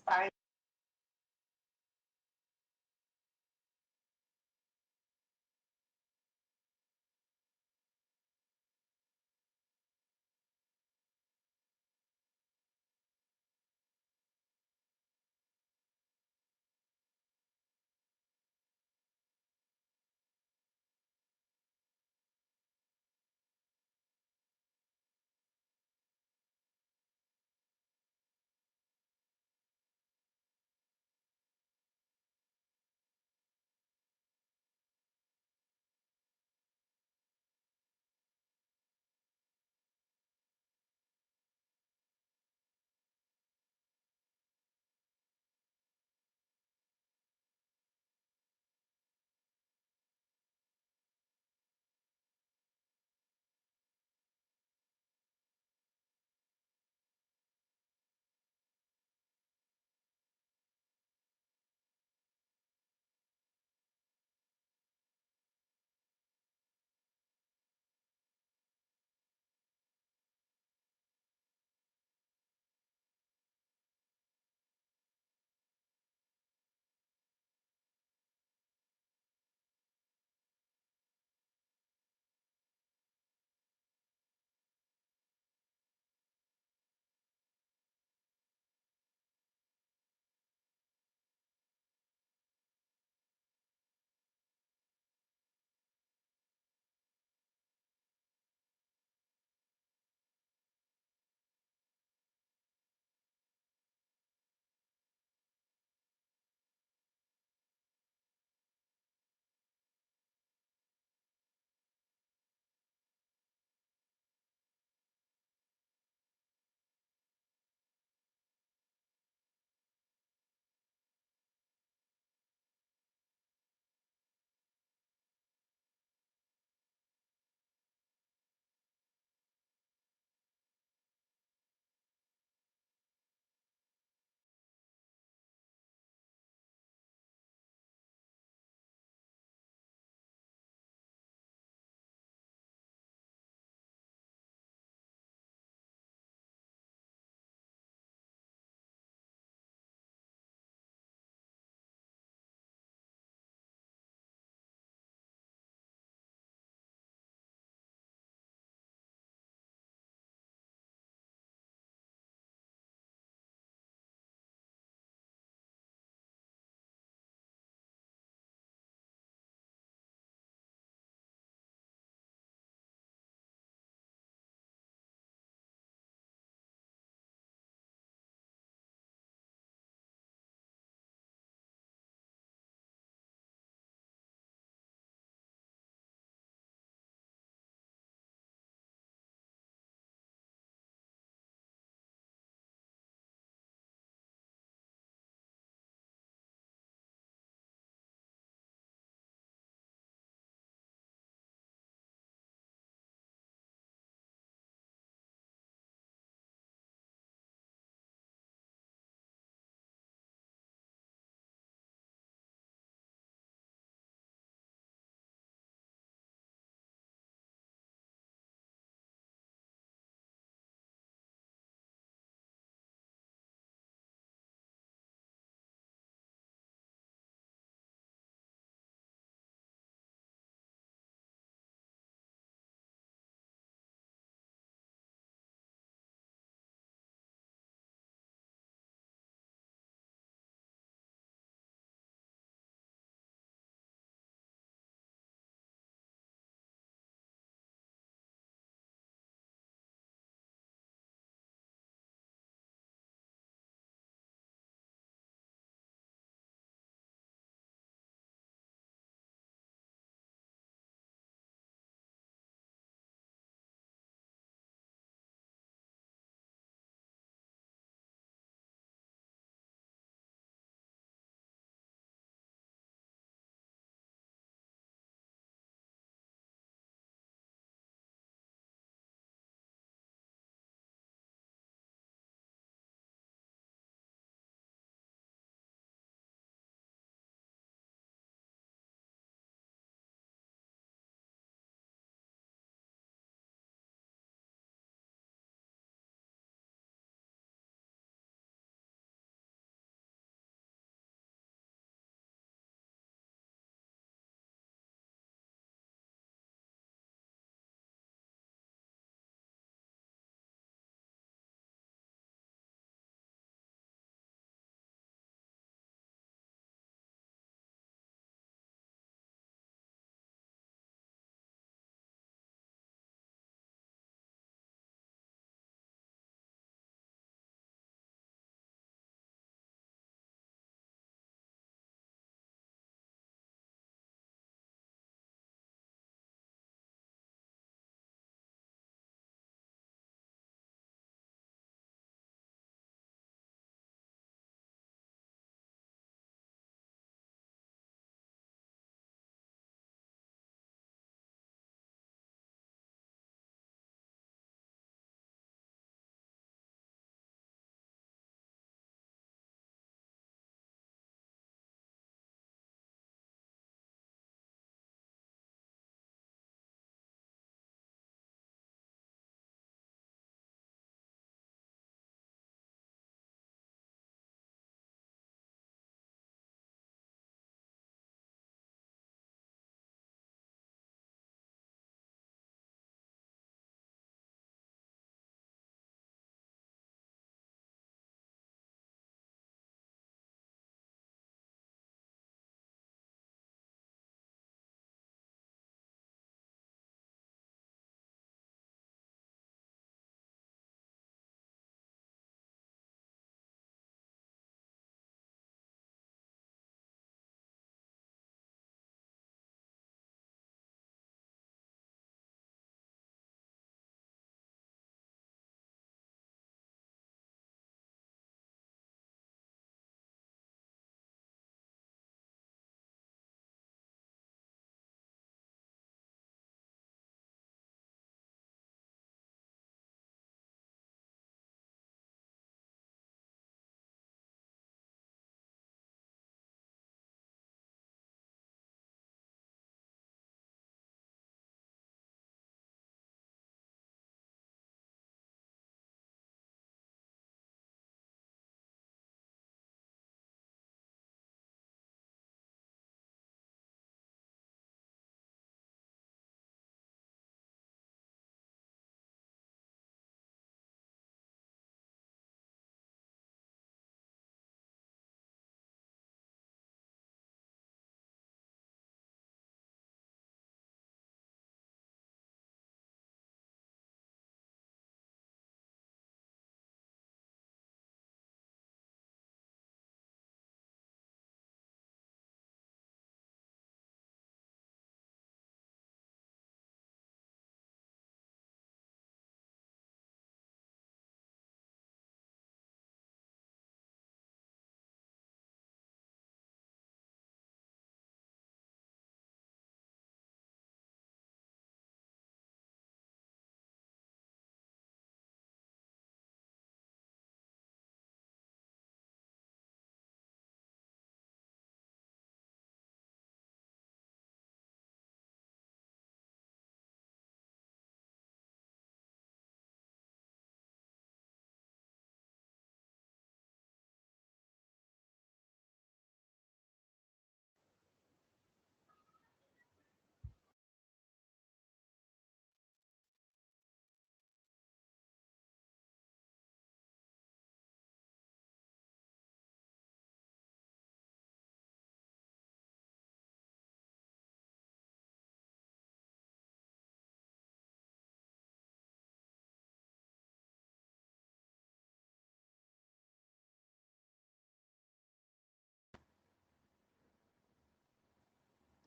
Bye.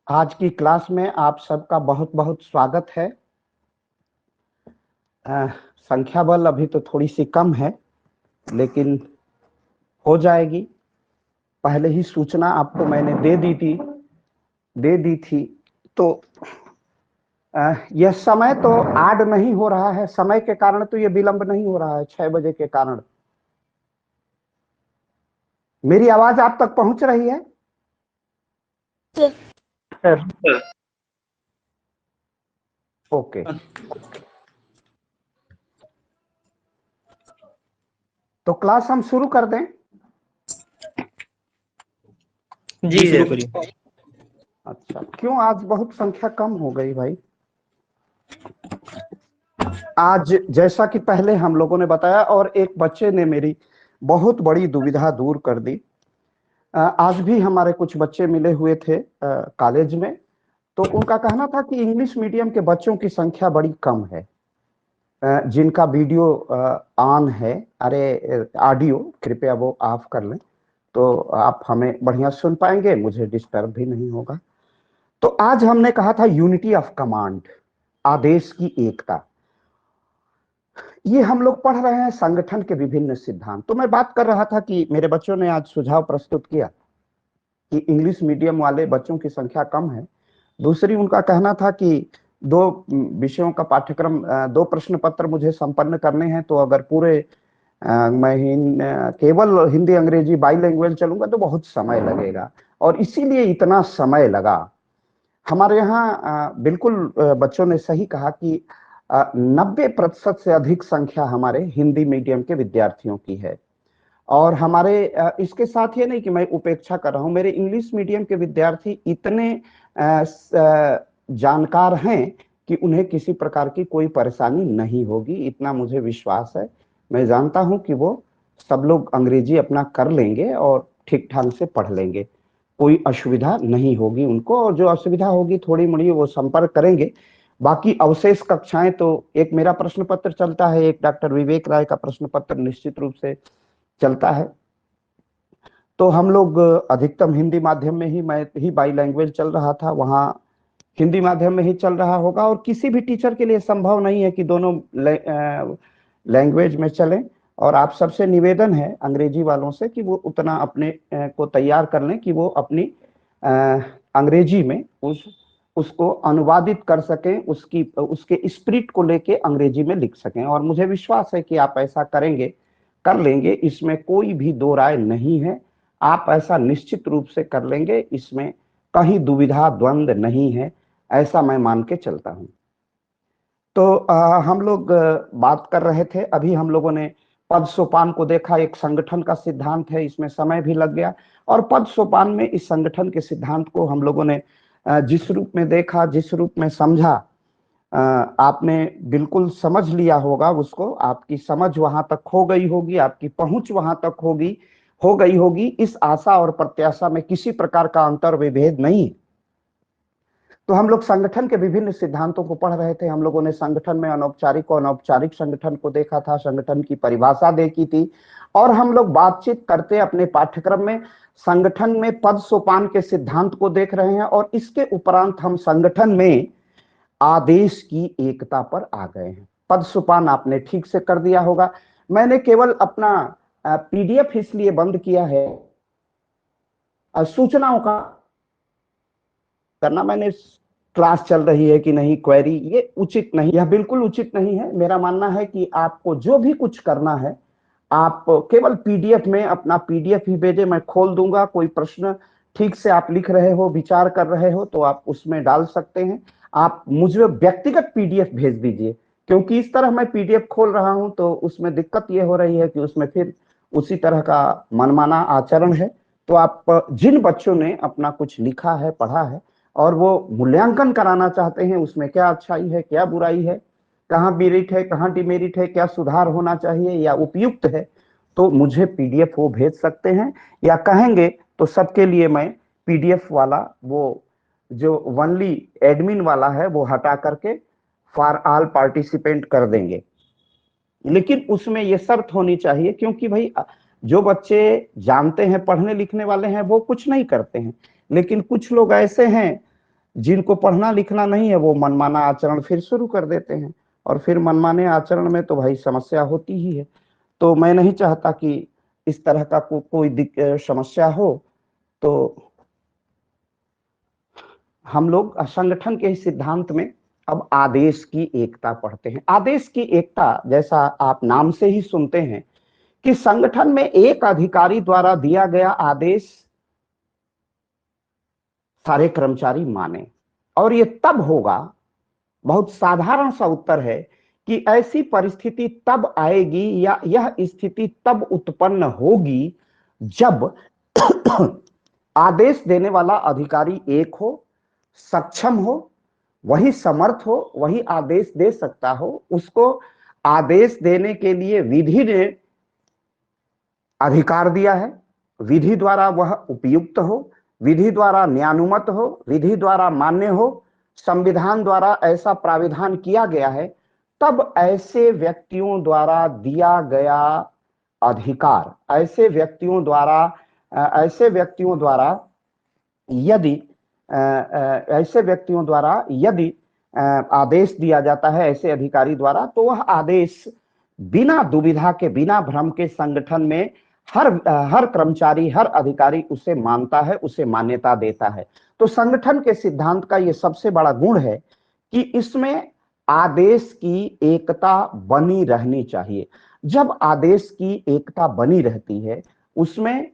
आज की class में आप सबका बहुत बहुत स्वागत है। संख्या बल अभी तो थोड़ी सी कम है, लेकिन हो जाएगी। पहले ही सूचना आपको मैंने दे दी थी। तो यह समय तो ऐड नहीं हो रहा है, समय के कारण तो यह विलंब नहीं हो रहा है 6 बजे के कारण। मेरी आवाज आप तक पहुंच रही है? ओके। तो क्लास हम शुरू कर दें? जी जय करिए। अच्छा, क्यों आज बहुत संख्या कम हो गई भाई? आज जैसा कि पहले हम लोगों ने बताया और एक बच्चे ने मेरी बहुत बड़ी दुविधा दूर कर दी। आज भी हमारे कुछ बच्चे मिले हुए थे कॉलेज में, तो उनका कहना था कि इंग्लिश मीडियम के बच्चों की संख्या बड़ी कम है, जिनका वीडियो ऑन है। अरे ऑडियो कृपया वो ऑफ कर लें, तो आप हमें बढ़िया सुन पाएंगे, मुझे डिस्टर्ब भी नहीं होगा। तो आज हमने कहा था यूनिटी ऑफ कमांड, आदेश की एकता। ये हम लोग पढ़ रहे हैं संगठन के विभिन्न सिद्धांत। तो मैं बात कर रहा था कि मेरे बच्चों ने आज सुझाव प्रस्तुत किया कि इंग्लिश मीडियम वाले बच्चों की संख्या कम है। दूसरी उनका कहना था कि 2 विषयों का पाठ्यक्रम, 2 प्रश्न पत्र मुझे संपन्न करने हैं, तो अगर पूरे मैं केवल हिंदी अंग्रेजी बाई लैंग्वेज चलूंगा तो बहुत समय लगेगा, और इसीलिए इतना समय लगा। हमारे यहाँ बिल्कुल बच्चों ने सही कहा कि 90% से अधिक संख्या हमारे हिंदी मीडियम के विद्यार्थियों की है। और हमारे इसके साथ ये नहीं कि मैं उपेक्षा कर रहा हूं, मेरे इंग्लिश मीडियम के विद्यार्थी इतने जानकार हैं कि उन्हें किसी प्रकार की कोई परेशानी नहीं होगी, इतना मुझे विश्वास है। मैं जानता हूं कि वो सब लोग अंग्रेजी अपना कर लेंगे और ठीक ठाक से पढ़ लेंगे, कोई असुविधा नहीं होगी उनको, और जो असुविधा होगी थोड़ी मोड़ी वो संपर्क करेंगे। बाकी अवशेष कक्षाएं तो, एक मेरा प्रश्न पत्र चलता है, एक डॉक्टर विवेक राय का प्रश्न पत्र निश्चित रूप से चलता है। तो हम लोग अधिकतम हिंदी माध्यम में ही, मैं ही बाई लैंग्वेज चल रहा था, वहाँ हिंदी माध्यम में ही चल रहा होगा, और किसी भी टीचर के लिए संभव नहीं है कि दोनों लैंग्वेज में चलें। और आप सबसे निवेदन है अंग्रेजी वालों से कि वो उतना अपने को तैयार कर लें कि वो अपनी अंग्रेजी में उसको अनुवादित कर सकें, उसके स्पिरिट को लेके अंग्रेजी में लिख सकें। और मुझे विश्वास है कि आप ऐसा करेंगे, कर लेंगे, इसमें कोई भी दो राय नहीं है। आप ऐसा निश्चित रूप से कर लेंगे, इसमें कहीं दुविधा द्वंद नहीं है, ऐसा मैं मान के चलता हूं। तो हम लोग बात कर रहे थे, अभी हम लोगों ने पद सोपान को देखा, एक संगठन का सिद्धांत है, इसमें समय भी लग गया। और पद सोपान में इस संगठन के सिद्धांत को हम लोगों ने जिस रूप में देखा, जिस रूप में समझा, आपने बिल्कुल समझ लिया होगा उसको, आपकी समझ वहां तक हो गई होगी, आपकी पहुंच वहां तक हो गई होगी। इस आशा और प्रत्याशा में किसी प्रकार का अंतर विभेद नहीं। तो हम लोग संगठन के विभिन्न सिद्धांतों को पढ़ रहे थे। हम लोगों ने संगठन में अनौपचारिक और अनौपचारिक संगठन को देखा था, संगठन की परिभाषा देखी थी, और हम लोग बातचीत करते अपने पाठ्यक्रम में संगठन में पद सोपान के सिद्धांत को देख रहे हैं। और इसके उपरांत हम संगठन में आदेश की एकता पर आ गए हैं। पद सोपान आपने ठीक से कर दिया होगा। मैंने केवल अपना पीडीएफ इसलिए बंद किया है, सूचनाओं का करना, मैंने क्लास चल रही है कि नहीं क्वेरी, ये उचित नहीं, यह बिल्कुल उचित नहीं है। मेरा मानना है कि आपको जो भी कुछ करना है, आप केवल पीडीएफ में अपना पीडीएफ ही भेजे, मैं खोल दूंगा। कोई प्रश्न ठीक से आप लिख रहे हो, विचार कर रहे हो, तो आप उसमें डाल सकते हैं। आप मुझे व्यक्तिगत पीडीएफ भेज दीजिए, क्योंकि इस तरह मैं पीडीएफ खोल रहा हूं तो उसमें दिक्कत ये हो रही है कि उसमें फिर उसी तरह का मनमाना आचरण है। तो आप जिन बच्चों ने अपना कुछ लिखा है, पढ़ा है, और वो मूल्यांकन कराना चाहते हैं, उसमें क्या अच्छाई है, क्या बुराई है, कहाँ मेरिट है, कहाँ डिमेरिट है, क्या सुधार होना चाहिए या उपयुक्त है, तो मुझे पीडीएफ वो भेज सकते हैं। या कहेंगे तो सबके लिए मैं पीडीएफ वाला, वो जो ओनली एडमिन वाला है, वो हटा करके फॉर ऑल पार्टिसिपेंट कर देंगे। लेकिन उसमें ये शर्त होनी चाहिए, क्योंकि भाई जो बच्चे जानते हैं, पढ़ने लिखने वाले हैं, वो कुछ नहीं करते हैं। लेकिन कुछ लोग ऐसे हैं जिनको पढ़ना लिखना नहीं है वो मनमाना आचरण फिर शुरू कर देते हैं, और फिर मनमाने आचरण में तो भाई समस्या होती ही है। तो मैं नहीं चाहता कि इस तरह का कोई समस्या हो। तो हम लोग संगठन के सिद्धांत में अब आदेश की एकता पढ़ते हैं। आदेश की एकता, जैसा आप नाम से ही सुनते हैं कि संगठन में एक अधिकारी द्वारा दिया गया आदेश सारे कर्मचारी माने, और ये तब होगा, बहुत साधारण सा उत्तर है कि ऐसी परिस्थिति तब आएगी या यह स्थिति तब उत्पन्न होगी जब आदेश देने वाला अधिकारी एक हो, सक्षम हो, वही समर्थ हो, वही आदेश दे सकता हो, उसको आदेश देने के लिए विधि ने अधिकार दिया है, विधि द्वारा वह उपयुक्त हो, विधि द्वारा न्यानुमत हो, विधि द्वारा मान्य हो, संविधान द्वारा ऐसा प्राविधान किया गया है, तब ऐसे व्यक्तियों द्वारा दिया गया अधिकार, ऐसे व्यक्तियों द्वारा यदि आदेश दिया जाता है ऐसे अधिकारी द्वारा, तो वह आदेश बिना दुविधा के, बिना भ्रम के संगठन में हर कर्मचारी, हर अधिकारी उसे मानता है, उसे मान्यता देता है। तो संगठन के सिद्धांत का ये सबसे बड़ा गुण है कि इसमें आदेश की एकता बनी रहनी चाहिए। जब आदेश की एकता बनी रहती है, उसमें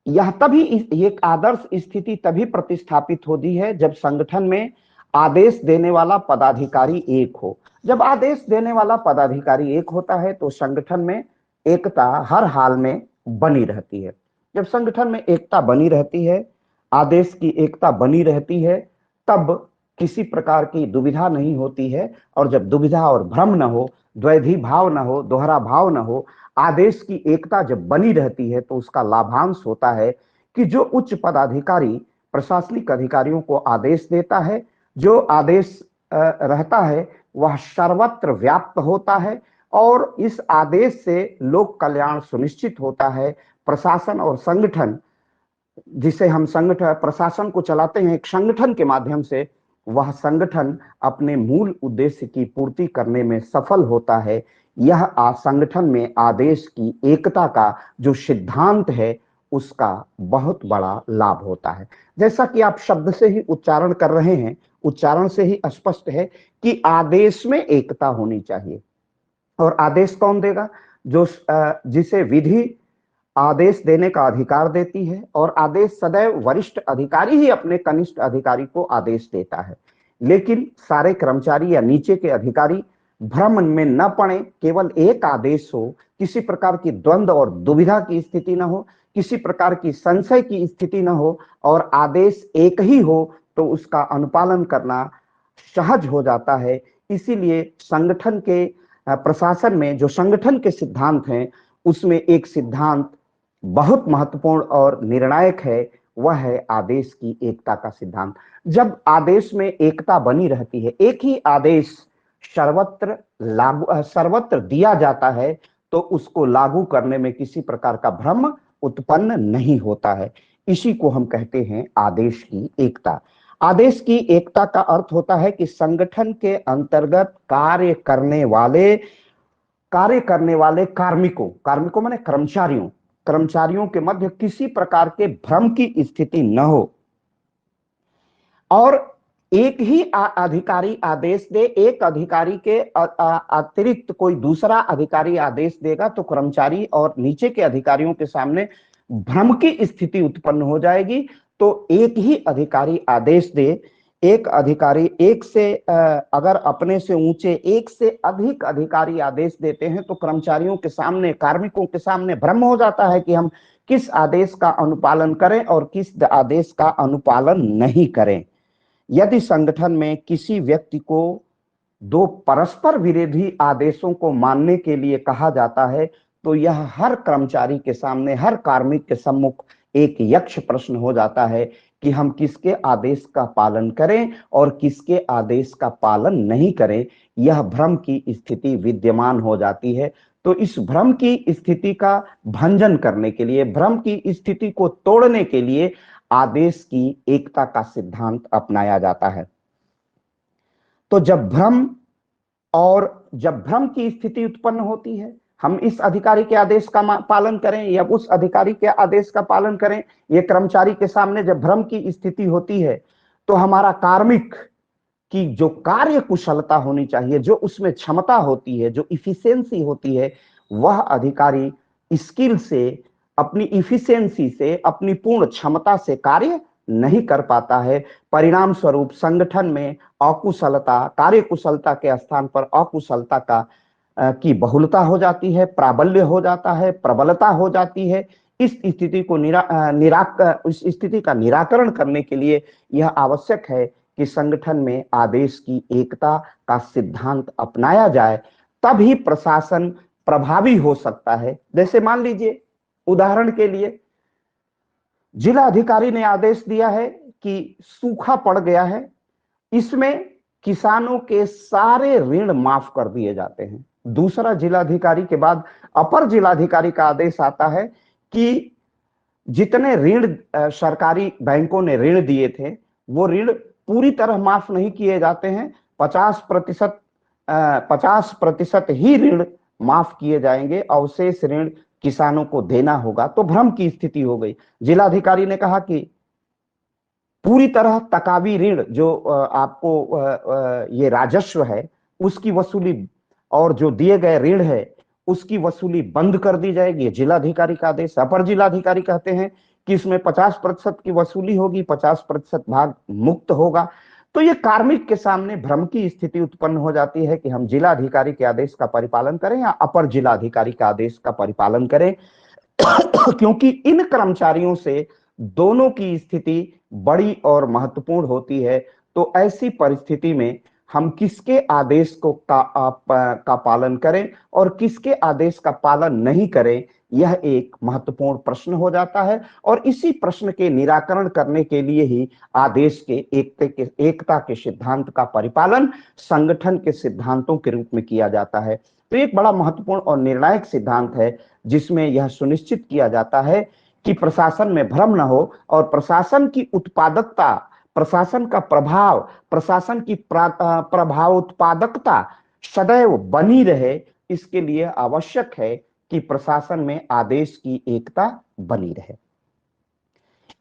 यह तभी एक आदर्श स्थिति तभी प्रतिस्थापित होती है जब संगठन में आदेश देने वाला पदाधिकारी एक हो। जब आदेश देने वाला पदाधिकारी एक होता है तो संगठन में एकता हर हाल में बनी रहती है। जब संगठन में एकता बनी रहती है, आदेश की एकता बनी रहती है, तब किसी प्रकार की दुविधा नहीं होती है। और जब दुविधा और भ्रम न हो, द्वैधी भाव न हो, दोहरा भाव न हो, आदेश की एकता जब बनी रहती है तो उसका लाभांश होता है कि जो उच्च पदाधिकारी प्रशासनिक अधिकारियों को आदेश देता है, जो आदेश रहता है वह सर्वत्र व्याप्त होता है, और इस आदेश से लोक कल्याण सुनिश्चित होता है। प्रशासन और संगठन, जिसे हम संगठन प्रशासन को चलाते हैं एक संगठन के माध्यम से, वह संगठन अपने मूल उद्देश्य की पूर्ति करने में सफल होता है। यह संगठन में आदेश की एकता का जो सिद्धांत है उसका बहुत बड़ा लाभ होता है। जैसा कि आप शब्द से ही उच्चारण कर रहे हैं, उच्चारण से ही स्पष्ट है कि आदेश में एकता होनी चाहिए। और आदेश कौन देगा? जो जिसे विधि आदेश देने का अधिकार देती है, और आदेश सदैव वरिष्ठ अधिकारी ही अपने कनिष्ठ अधिकारी को आदेश देता है। लेकिन सारे कर्मचारी या नीचे के अधिकारी भ्रम में न पड़े, केवल एक आदेश हो, किसी प्रकार की द्वंद्व और दुविधा की स्थिति न हो, किसी प्रकार की संशय की स्थिति न हो, और आदेश एक ही हो तो उसका अनुपालन करना सहज हो जाता है। इसीलिए संगठन के प्रशासन में जो संगठन के सिद्धांत हैं उसमें एक सिद्धांत बहुत महत्वपूर्ण और निर्णायक है, वह है आदेश की एकता का सिद्धांत। जब आदेश में एकता बनी रहती है, एक ही आदेश सर्वत्र दिया जाता है, तो उसको लागू करने में किसी प्रकार का भ्रम उत्पन्न नहीं होता है। इसी को हम कहते हैं आदेश की एकता। आदेश की एकता का अर्थ होता है कि संगठन के अंतर्गत कार्य करने वाले कार्मिकों माने कर्मचारियों के मध्य किसी प्रकार के भ्रम की स्थिति न हो, और एक ही अधिकारी आदेश दे, एक अधिकारी के अतिरिक्त कोई दूसरा अधिकारी आदेश देगा तो कर्मचारी और नीचे के अधिकारियों के सामने भ्रम की स्थिति उत्पन्न हो जाएगी। तो एक ही अधिकारी आदेश दे, एक अधिकारी अगर अपने से ऊंचे एक से अधिक अधिकारी आदेश देते हैं तो कर्मचारियों के सामने, कार्मिकों के सामने भ्रम हो जाता है कि हम किस आदेश का अनुपालन करें और किस आदेश का अनुपालन नहीं करें। यदि संगठन में किसी व्यक्ति को दो परस्पर विरोधी आदेशों को मानने के लिए कहा जाता है तो यह हर कर्मचारी के सामने, हर कार्मिक के सम्मुख एक यक्ष प्रश्न हो जाता है कि हम किसके आदेश का पालन करें और किसके आदेश का पालन नहीं करें। यह भ्रम की स्थिति विद्यमान हो जाती है। तो इस भ्रम की स्थिति का भंजन करने के लिए, भ्रम की स्थिति को तोड़ने के लिए आदेश की एकता का सिद्धांत अपनाया जाता है। तो जब भ्रम की स्थिति उत्पन्न होती है, हम इस अधिकारी के आदेश का पालन करें या उस अधिकारी के आदेश का पालन करें, ये कर्मचारी के सामने जब भ्रम की स्थिति होती है, तो हमारा कार्मिक की जो कार्य कुशलता होनी चाहिए, जो उसमें क्षमता होती है, जो इफिशियंसी होती है, वह अधिकारी स्किल से, अपनी इफिशियंसी से, अपनी पूर्ण क्षमता से कार्य नहीं कर पाता है। परिणाम स्वरूप संगठन में अकुशलता, कार्य कुशलता के स्थान पर अकुशलता की बहुलता हो जाती है, प्राबल्य हो जाता है, प्रबलता हो जाती है। इस स्थिति को इस स्थिति का निराकरण करने के लिए यह आवश्यक है कि संगठन में आदेश की एकता का सिद्धांत अपनाया जाए, तभी प्रशासन प्रभावी हो सकता है। जैसे मान लीजिए, उदाहरण के लिए, जिला अधिकारी ने आदेश दिया है कि सूखा पड़ गया है, इसमें किसानों के सारे ऋण माफ कर दिए जाते हैं। दूसरा जिलाधिकारी के बाद अपर जिलाधिकारी का आदेश आता है कि जितने ऋण सरकारी बैंकों ने ऋण दिए थे, वो ऋण पूरी तरह माफ नहीं किए जाते हैं, 50% ही ऋण माफ किए जाएंगे, अवशेष ऋण किसानों को देना होगा। तो भ्रम की स्थिति हो गई। जिलाधिकारी ने कहा कि पूरी तरह तकावी ऋण, जो आपको ये राजस्व है उसकी वसूली, और जो दिए गए ऋण है उसकी वसूली बंद कर दी जाएगी, जिलाधिकारी का आदेश। अपर जिलाधिकारी कहते हैं कि इसमें 50% की वसूली होगी, 50% भाग मुक्त होगा। तो ये कार्मिक के सामने भ्रम की स्थिति उत्पन्न हो जाती है कि हम जिलाधिकारी के आदेश का परिपालन करें या अपर जिलाधिकारी का आदेश का परिपालन करें क्योंकि इन कर्मचारियों से दोनों की स्थिति बड़ी और महत्वपूर्ण होती है। तो ऐसी परिस्थिति में हम किसके आदेश का पालन करें और किसके आदेश का पालन नहीं करें, यह एक महत्वपूर्ण प्रश्न हो जाता है। और इसी प्रश्न के निराकरण करने के लिए ही आदेश के एकता के सिद्धांत का परिपालन संगठन के सिद्धांतों के रूप में किया जाता है। तो एक बड़ा महत्वपूर्ण और निर्णायक सिद्धांत है, जिसमें यह सुनिश्चित किया जाता है कि प्रशासन में भ्रम न हो और प्रशासन की उत्पादकता, प्रशासन का प्रभाव, प्रशासन की प्रभाव उत्पादकता सदैव बनी रहे। इसके लिए आवश्यक है कि प्रशासन में आदेश की एकता बनी रहे।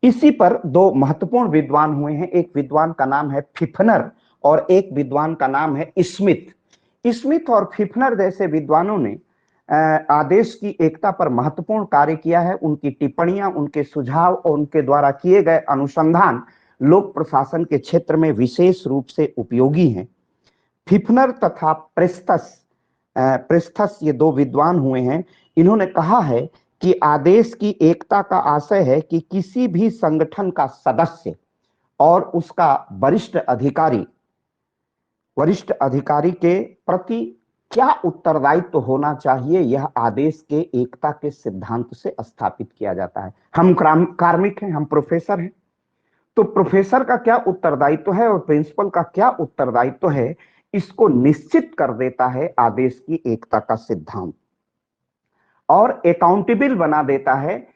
इसी पर दो महत्वपूर्ण विद्वान हुए हैं। एक विद्वान का नाम है फिफनर और एक विद्वान का नाम है स्मिथ। स्मिथ और फिफनर जैसे विद्वानों ने आदेश की एकता पर महत्वपूर्ण कार्य किया है। उनकी टिप्पणियां, उनके सुझाव और उनके द्वारा किए गए अनुसंधान लोक प्रशासन के क्षेत्र में विशेष रूप से उपयोगी हैं। फिफनर तथा प्रेस्थस ये दो विद्वान हुए हैं। इन्होंने कहा है कि आदेश की एकता का आशय है कि किसी भी संगठन का सदस्य और उसका वरिष्ठ अधिकारी के प्रति क्या उत्तरदायित्व होना चाहिए, यह आदेश के एकता के सिद्धांत से स्थापित किया जाता है। हम कार्मिक हैं, हम प्रोफेसर हैं, तो प्रोफेसर का क्या उत्तरदायित्व है और प्रिंसिपल का क्या उत्तरदायित्व है, इसको निश्चित कर देता है आदेश की एकता का सिद्धांत, और अकाउंटेबल बना देता है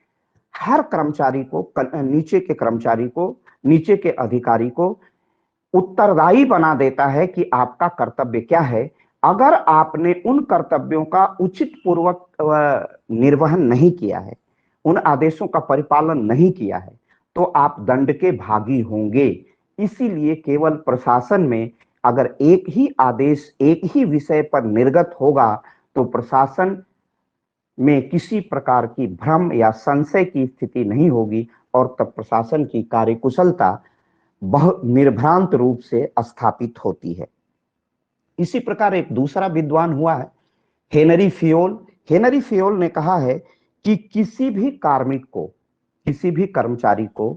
हर कर्मचारी को, नीचे के कर्मचारी को, नीचे के अधिकारी को उत्तरदायी बना देता है कि आपका कर्तव्य क्या है। अगर आपने उन कर्तव्यों का उचित पूर्वक निर्वहन नहीं किया है, उन आदेशों का परिपालन नहीं किया है, तो आप दंड के भागी होंगे। इसीलिए केवल प्रशासन में अगर एक ही आदेश एक ही विषय पर निर्गत होगा तो प्रशासन में किसी प्रकार की भ्रम या संशय की स्थिति नहीं होगी और तब प्रशासन की कार्यकुशलता बहुत निर्भ्रांत रूप से स्थापित होती है। इसी प्रकार एक दूसरा विद्वान हुआ है हेनरी फियोल। हेनरी फियोल ने कहा है कि किसी भी कार्मिक को, किसी भी कर्मचारी को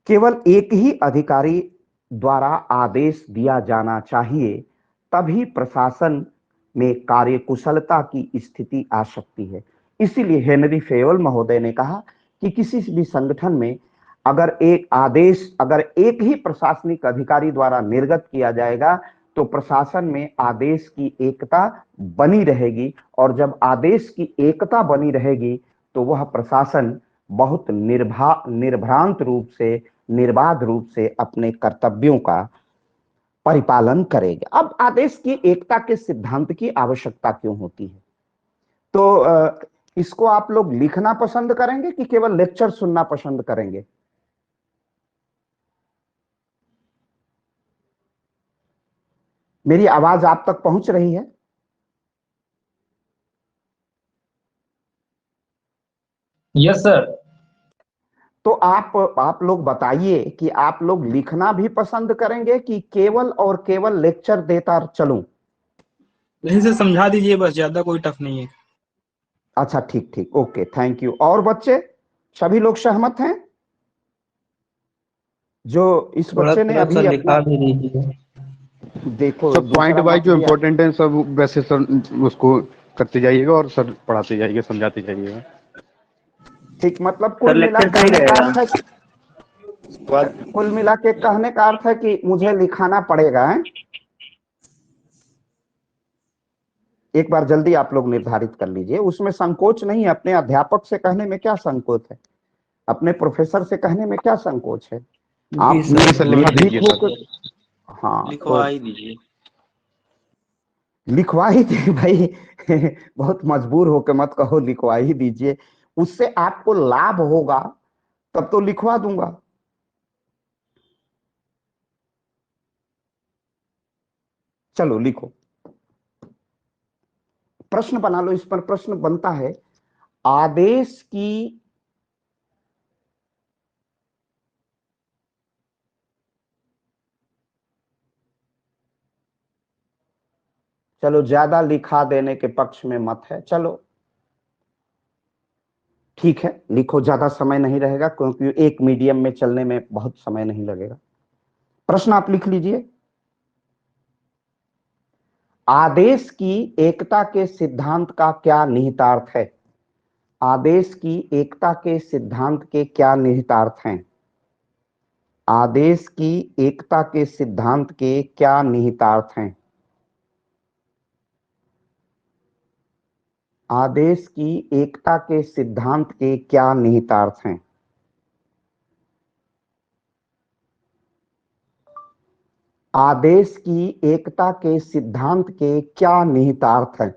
केवल एक ही अधिकारी द्वारा आदेश दिया जाना चाहिए, तभी प्रशासन में कार्यकुशलता की स्थिति आ सकती है। इसीलिए हेनरी फियोल महोदय ने कहा कि किसी भी संगठन में अगर एक ही प्रशासनिक अधिकारी द्वारा निर्गत किया जाएगा तो प्रशासन में आदेश की एकता बनी रहेगी, और जब आदेश की एकता बनी रहेगी तो वह प्रशासन बहुत निर्भ्रांत रूप से, निर्बाध रूप से अपने कर्तव्यों का परिपालन करेंगे। अब आदेश की एकता के सिद्धांत की आवश्यकता क्यों होती है? तो इसको आप लोग लिखना पसंद करेंगे कि केवल लेक्चर सुनना पसंद करेंगे? मेरी आवाज आप तक पहुंच रही है? Yes sir. तो आप लोग बताइए कि आप लोग लिखना भी पसंद करेंगे कि केवल और केवल लेक्चर देता चलूं? नहीं सर, समझा दीजिए बस, ज्यादा कोई टफ नहीं है। अच्छा, ठीक ठीक, ओके, थैंक यू। और बच्चे सभी लोग सहमत हैं? जो इस थोड़ा बच्चे ने थोड़ा अभी सर अपना, लिखा भी दीजिए। देखो सब पॉइंट दूसरा वाइज मत जो दिया। इम्पोर्टेंट है सब वैसे सर उसको करते जाइएगा और सर पढ़ाते जाइएगा, समझाते जाइएगा। ठीक, मतलब सर कुल मिला लेक्चर सही कहने का रहेगा। अर्थ है, कुल मिला के कहने का अर्थ है कि मुझे लिखाना पड़ेगा, है? एक बार जल्दी आप लोग निर्धारित कर लीजिए, उसमें संकोच नहीं है। अपने अध्यापक से कहने में क्या संकोच है? अपने प्रोफेसर से कहने में क्या संकोच है? जी आप नहीं सर, सर, लिखवा निर्भीक दीजिए सर। होकर, हाँ, तो लिखवा ही दीजिए। लिखवा ही दे भाई। बहुत मजबूर होकर मत कहो लिखवा ही दीजिए, उससे आपको लाभ होगा तब तो लिखवा दूंगा। चलो लिखो, प्रश्न बना लो। इस पर प्रश्न बनता है, आदेश की, चलो ज्यादा लिखा देने के पक्ष में मत है, चलो ठीक है, लिखो, ज्यादा समय नहीं रहेगा क्योंकि एक मीडियम में चलने में बहुत समय नहीं लगेगा। प्रश्न आप लिख लीजिए, आदेश की एकता के सिद्धांत का क्या निहितार्थ है? आदेश की एकता के सिद्धांत के क्या निहितार्थ हैं? आदेश की एकता के सिद्धांत के क्या निहितार्थ हैं? आदेश की एकता के सिद्धांत के क्या निहितार्थ हैं? आदेश की एकता के सिद्धांत के क्या निहितार्थ हैं?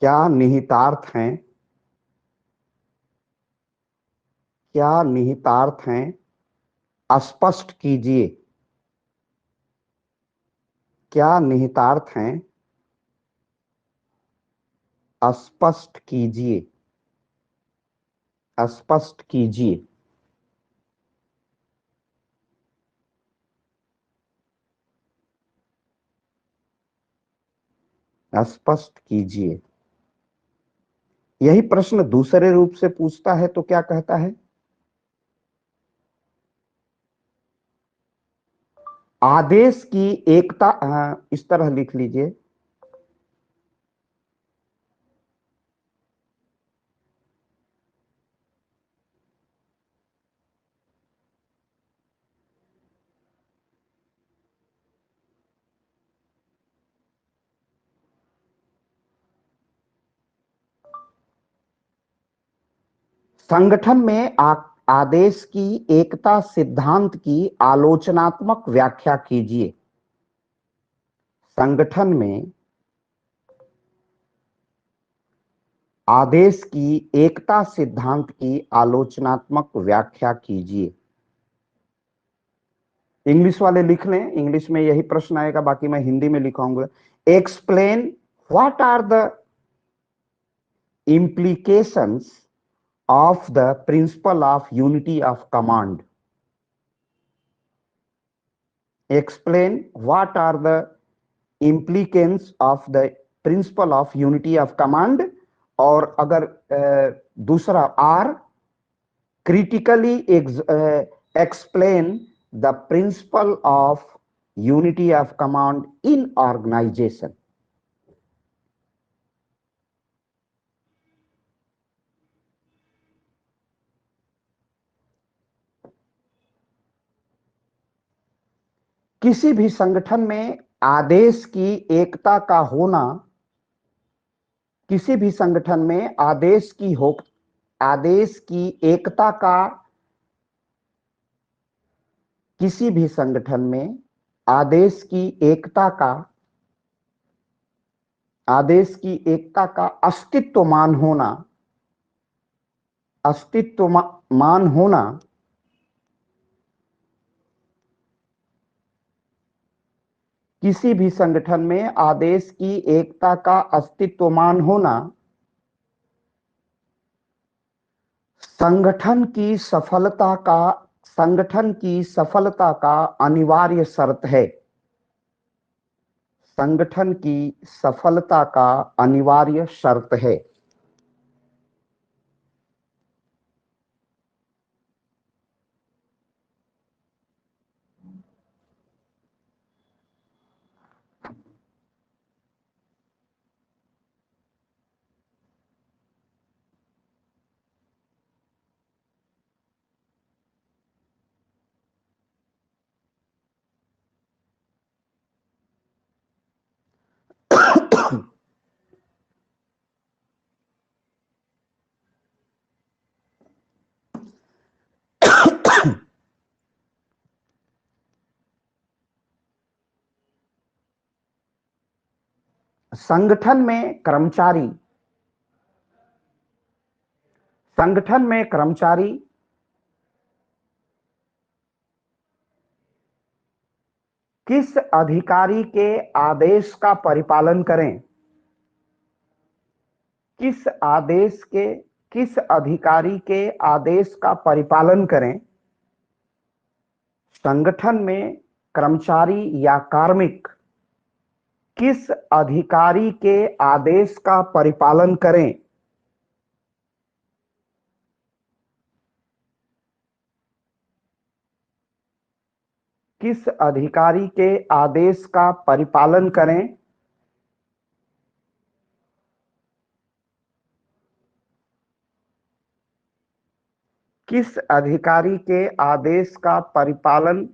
क्या निहितार्थ हैं? क्या निहितार्थ हैं? स्पष्ट कीजिए, क्या निहितार्थ हैं? स्पष्ट कीजिए, स्पष्ट कीजिए। स्पष्ट कीजिए। यही प्रश्न दूसरे रूप से पूछता है तो क्या कहता है? आदेश की एकता, इस तरह लिख लीजिए, संगठन में आदेश की एकता सिद्धांत की आलोचनात्मक व्याख्या कीजिए। संगठन में आदेश की एकता सिद्धांत की आलोचनात्मक व्याख्या कीजिए। इंग्लिश वाले लिख लें, इंग्लिश में यही प्रश्न आएगा, बाकी मैं हिंदी में लिखाऊंगा। Explain what are the implications of the principle of unity of command. Explain what are the implications of the principle of unity of command, और अगर दूसरा are, critically explain the principle of unity of command in organization. किसी भी संगठन में आदेश की एकता का होना, किसी भी संगठन में आदेश की एकता का, किसी भी संगठन में आदेश की एकता का, आदेश की एकता का अस्तित्वमान होना, अस्तित्वमान होना किसी भी संगठन में आदेश की एकता का अस्तित्वमान होना संगठन की सफलता का अनिवार्य शर्त है। संगठन की सफलता का अनिवार्य शर्त है। संगठन में कर्मचारी किस अधिकारी के आदेश का परिपालन करें, किस अधिकारी के आदेश का परिपालन करें, संगठन में कर्मचारी या कार्मिक किस अधिकारी के आदेश का परिपालन करें, किस अधिकारी के आदेश का परिपालन करें, किस अधिकारी के आदेश का परिपालन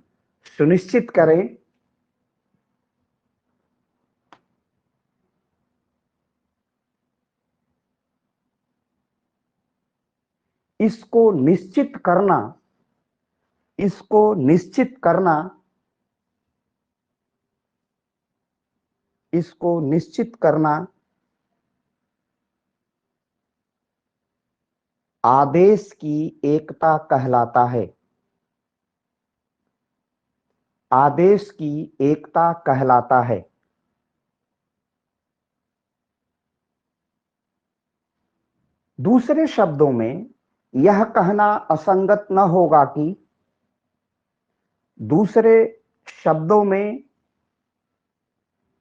सुनिश्चित करें, इसको निश्चित करना, आदेश की एकता कहलाता है। आदेश की एकता कहलाता है। दूसरे शब्दों में यह कहना असंगत न होगा कि दूसरे शब्दों में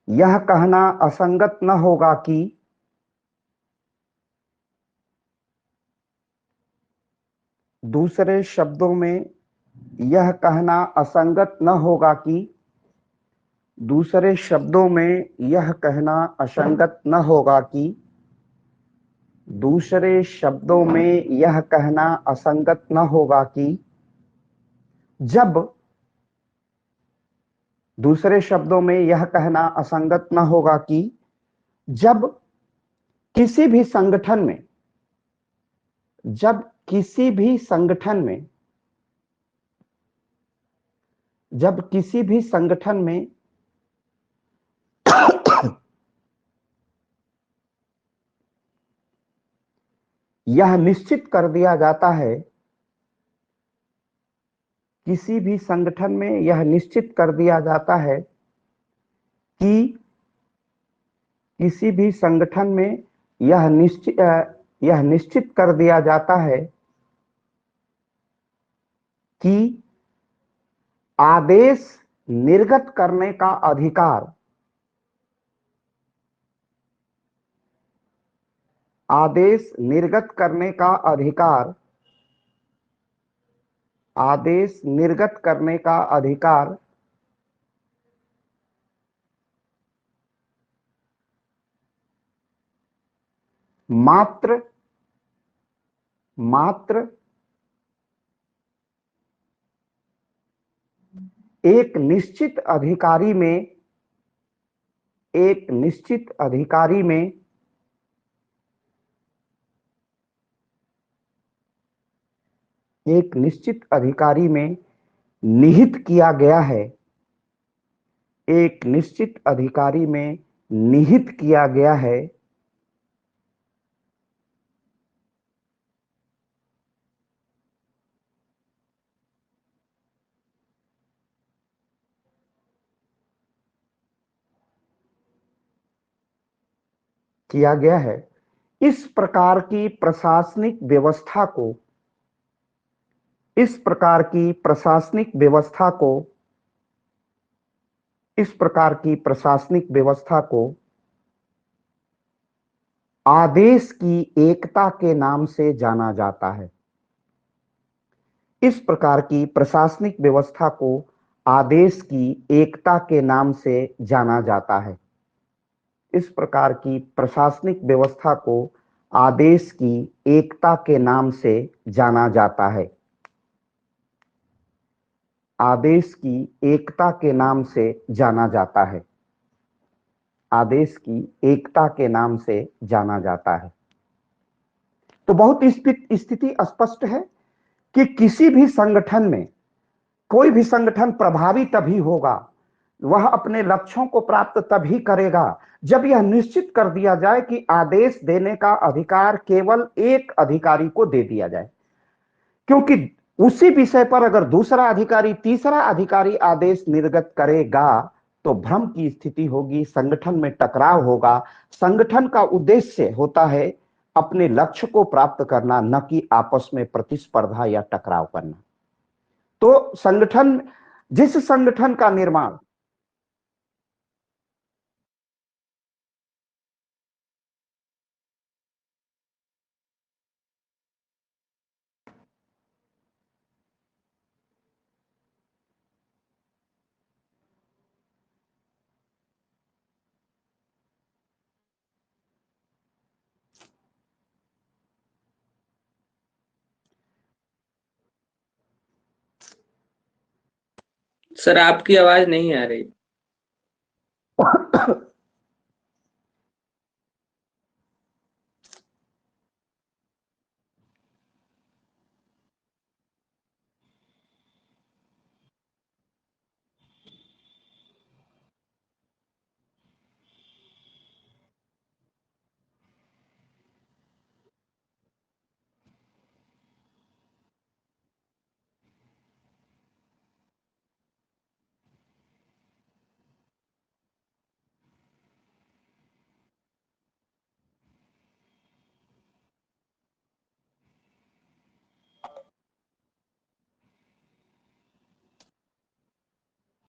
यह कहना असंगत न होगा कि दूसरे शब्दों में यह कहना असंगत न होगा कि दूसरे शब्दों में यह कहना असंगत न होगा कि दूसरे शब्दों में यह कहना असंगत न होगा कि जब दूसरे शब्दों में यह कहना असंगत न होगा कि जब किसी भी संगठन में जब किसी भी संगठन में यह निश्चित कर दिया जाता है, किसी भी संगठन में यह निश्चित कर दिया जाता है कि किसी भी संगठन में यह निश्चित कर दिया जाता है कि आदेश निर्गत करने का अधिकार आदेश निर्गत करने का अधिकार मात्र एक निश्चित अधिकारी में एक निश्चित अधिकारी में एक निश्चित अधिकारी में निहित किया गया है, एक निश्चित अधिकारी में निहित किया गया है किया गया है इस प्रकार की प्रशासनिक व्यवस्था को इस प्रकार की प्रशासनिक व्यवस्था को इस प्रकार की प्रशासनिक व्यवस्था को आदेश की एकता के नाम से जाना जाता है। इस प्रकार की प्रशासनिक व्यवस्था को आदेश की एकता के नाम से जाना जाता है। इस प्रकार की प्रशासनिक व्यवस्था को आदेश की एकता के नाम से जाना जाता है। आदेश की एकता के नाम से जाना जाता है। आदेश की एकता के नाम से जाना जाता है। तो बहुत स्थिति स्पष्ट है कि किसी भी संगठन में कोई भी संगठन प्रभावी तभी होगा, वह अपने लक्ष्यों को प्राप्त तभी करेगा जब यह निश्चित कर दिया जाए कि आदेश देने का अधिकार केवल एक अधिकारी को दे दिया जाए। क्योंकि उसी विषय पर अगर दूसरा अधिकारी तीसरा अधिकारी आदेश निर्गत करेगा तो भ्रम की स्थिति होगी, संगठन में टकराव होगा। संगठन का उद्देश्य होता है अपने लक्ष्य को प्राप्त करना, न कि आपस में प्रतिस्पर्धा या टकराव करना। तो जिस संगठन का निर्माण सर आपकी आवाज नहीं आ रही।